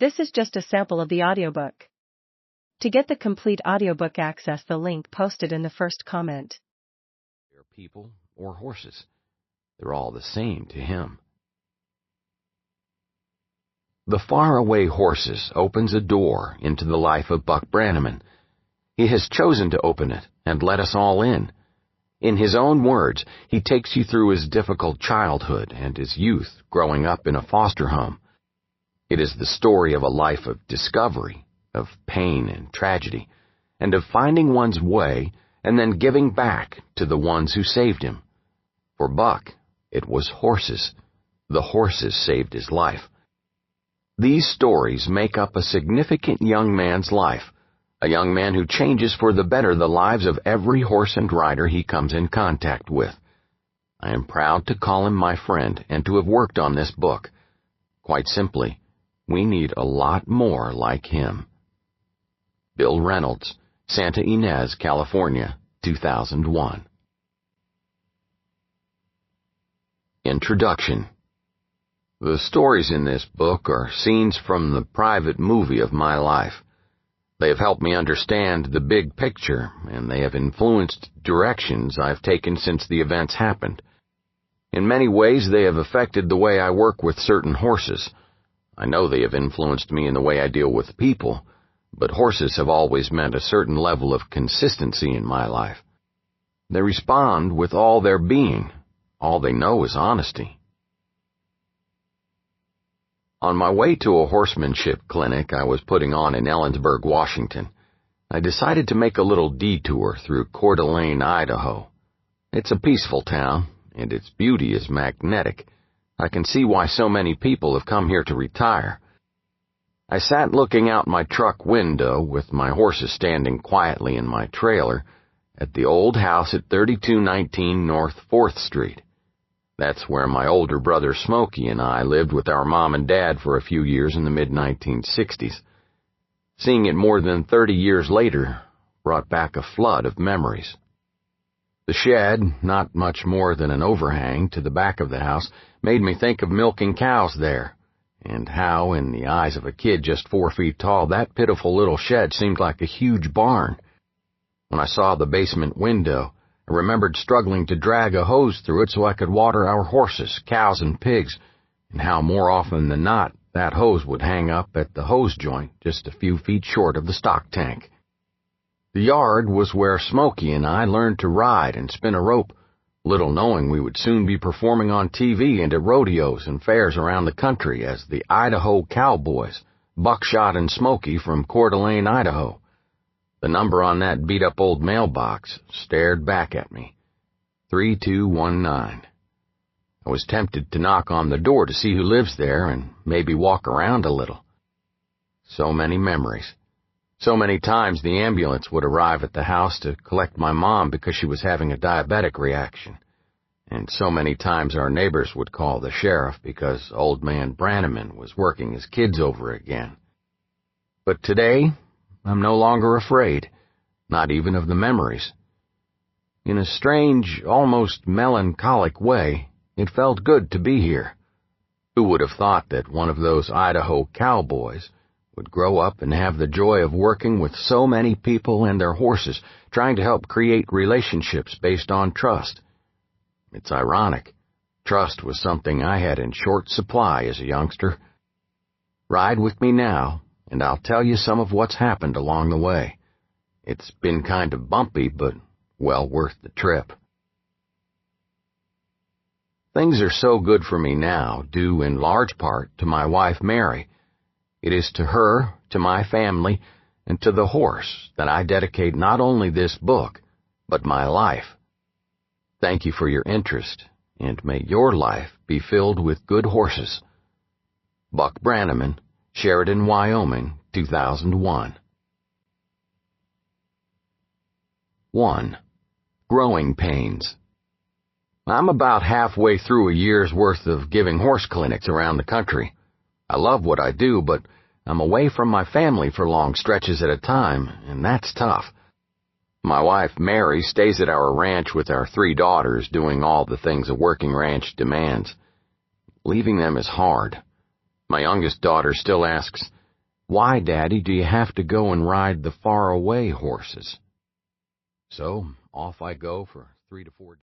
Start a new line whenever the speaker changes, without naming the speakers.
This is just a sample of the audiobook. To get the complete audiobook, access the link posted in the first comment.
They're people or horses. They're all the same to him. The Faraway Horses opens a door into the life of Buck Brannaman. He has chosen to open it and let us all in. In his own words, he takes you through his difficult childhood and his youth growing up in a foster home. It is the story of a life of discovery, of pain and tragedy, and of finding one's way and then giving back to the ones who saved him. For Buck, it was horses. The horses saved his life. These stories make up a significant young man's life, a young man who changes for the better the lives of every horse and rider he comes in contact with. I am proud to call him my friend and to have worked on this book. Quite simply, we need a lot more like him. Bill Reynolds, Santa Ynez, California, 2001. Introduction. The stories in this book are scenes from the private movie of my life. They have helped me understand the big picture, and they have influenced directions I've taken since the events happened. In many ways, they have affected the way I work with certain horses. I know they have influenced me in the way I deal with people, but horses have always meant a certain level of consistency in my life. They respond with all their being. All they know is honesty. On my way to a horsemanship clinic I was putting on in Ellensburg, Washington, I decided to make a little detour through Coeur d'Alene, Idaho. It's a peaceful town, and its beauty is magnetic. I can see why so many people have come here to retire. I sat looking out my truck window with my horses standing quietly in my trailer at the old house at 3219 North 4th Street. That's where my older brother Smokey and I lived with our mom and dad for a few years in the mid-1960s. Seeing it more than 30 years later brought back a flood of memories. The shed, not much more than an overhang to the back of the house, made me think of milking cows there, and how, in the eyes of a kid just 4 feet tall, that pitiful little shed seemed like a huge barn. When I saw the basement window, I remembered struggling to drag a hose through it so I could water our horses, cows, and pigs, and how more often than not that hose would hang up at the hose joint just a few feet short of the stock tank. The yard was where Smokey and I learned to ride and spin a rope, little knowing we would soon be performing on TV and at rodeos and fairs around the country as the Idaho Cowboys, Buckshot and Smokey from Coeur d'Alene, Idaho. The number on that beat-up old mailbox stared back at me. 3219. I was tempted to knock on the door to see who lives there and maybe walk around a little. So many memories. So many times the ambulance would arrive at the house to collect my mom because she was having a diabetic reaction. And so many times our neighbors would call the sheriff because old man Brannaman was working his kids over again. But today, I'm no longer afraid, not even of the memories. In a strange, almost melancholic way, it felt good to be here. Who would have thought that one of those Idaho cowboys would grow up and have the joy of working with so many people and their horses, trying to help create relationships based on trust? It's ironic. Trust was something I had in short supply as a youngster. Ride with me now, and I'll tell you some of what's happened along the way. It's been kind of bumpy, but well worth the trip. Things are so good for me now, due in large part to my wife Mary. It is to her, to my family, and to the horse that I dedicate not only this book, but my life. Thank you for your interest, and may your life be filled with good horses. Buck Brannaman, Sheridan, Wyoming, 2001. 1. Growing pains. I'm about halfway through a year's worth of giving horse clinics around the country. I love what I do, but I'm away from my family for long stretches at a time, and that's tough. My wife, Mary, stays at our ranch with our 3 daughters, doing all the things a working ranch demands. Leaving them is hard. My youngest daughter still asks, Why, Daddy, do you have to go and ride the faraway horses? So off I go for 3 to 4 days.